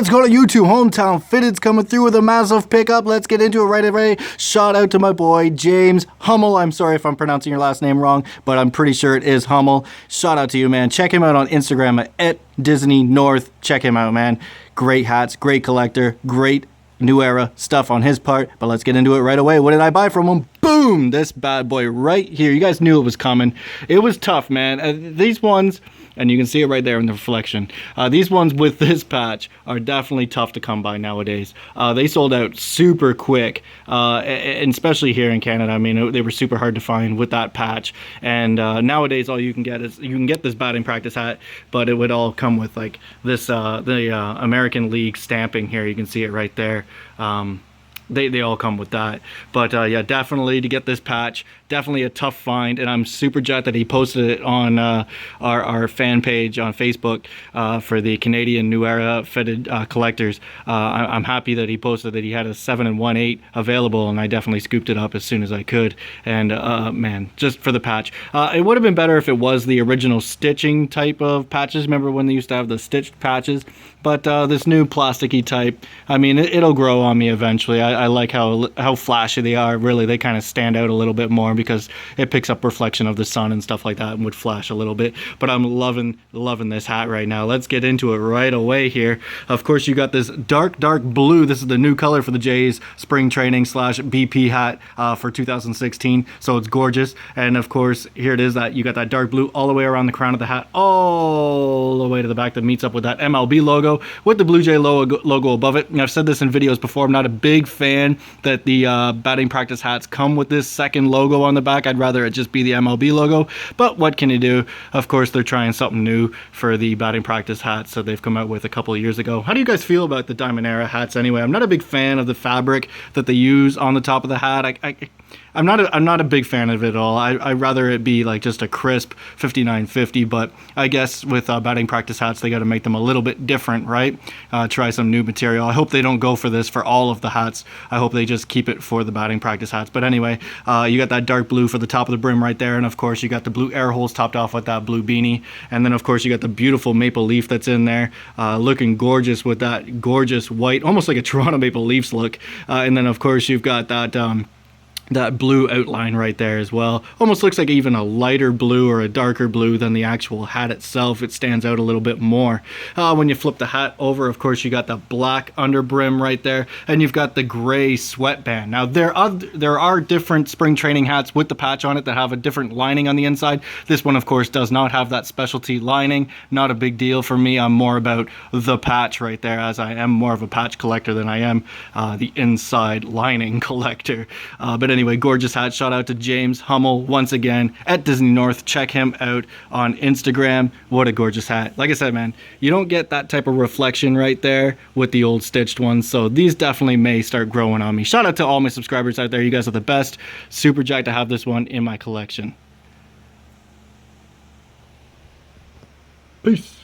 Let's go to YouTube. Hometown Fitted's coming through with a massive pickup. Let's get into it right away. Shout out to my boy, James Hummel. I'm sorry if I'm pronouncing your last name wrong, but I'm pretty sure it is Hummel. Shout out to you, man. Check him out on Instagram at Disney North. Check him out, man. Great hats, great collector, great new era stuff on his part. But let's get into it right away. What did I buy from him? Boom! This bad boy right here. You guys knew it was coming. It was tough, man. These ones, and you can see it right there in the reflection. These ones with this patch are definitely tough to come by nowadays. They sold out super quick, and especially here in Canada. I mean, they were super hard to find with that patch. And nowadays, all you can get is this batting practice hat, but it would all come with like this the American League stamping here. You can see it right there. They all come with that. But yeah, definitely to get this patch, definitely a tough find, and I'm super jacked that he posted it on our fan page on Facebook for the Canadian New Era Fitted collectors. I'm happy that he posted that he had a 7 1/8 available, and I definitely scooped it up as soon as I could. And man, just for the patch. It would have been better if it was the original stitching type of patches. Remember when they used to have the stitched patches? But this new plasticky type, I mean, it'll grow on me eventually. I like how flashy they are. Really, they kind of stand out a little bit more because it picks up reflection of the sun and stuff like that and would flash a little bit. But I'm loving this hat right now. Let's get into it right away here. Of course, you got this dark blue. This is the new color for the Jays spring training / BP hat for 2016. So it's gorgeous. And of course, here it is. That you got that dark blue all the way around the crown of the hat, all the way to the back, that meets up with that MLB logo with the Blue Jay logo above it. And I've said this in videos before, I'm not a big fan that the batting practice hats come with this second logo on the back. I'd rather it just be the MLB logo, but what can you do? Of course, they're trying something new for the batting practice hats that they've come out with a couple of years ago. How do you guys feel about the Diamond Era hats anyway? I'm not a big fan of the fabric that they use on the top of the hat. I'm not a big fan of it at all. I'd rather it be like just a crisp 5950, but I guess with batting practice hats, they got to make them a little bit different, right? Try some new material. I hope they don't go for this for all of the hats. I hope they just keep it for the batting practice hats. But anyway, you got that dark blue for the top of the brim right there, and of course you got the blue air holes topped off with that blue beanie, and then of course you got the beautiful maple leaf that's in there, looking gorgeous with that gorgeous white, almost like a Toronto Maple Leafs look, and then of course you've got that blue outline right there as well. Almost looks like even a lighter blue or a darker blue than the actual hat itself. It stands out a little bit more. When you flip the hat over, of course, you got the black under brim right there, and you've got the gray sweatband. Now, there are different spring training hats with the patch on it that have a different lining on the inside. This one, of course, does not have that specialty lining. Not a big deal for me. I'm more about the patch right there, as I am more of a patch collector than I am the inside lining collector. But anyway, gorgeous hat. Shout out to James Hummel once again at Disney North. Check him out on Instagram. What a gorgeous hat. Like I said, man, you don't get that type of reflection right there with the old stitched ones, so these definitely may start growing on me. Shout out to all my subscribers out there. You guys are the best. Super jacked to have this one in my collection. Peace.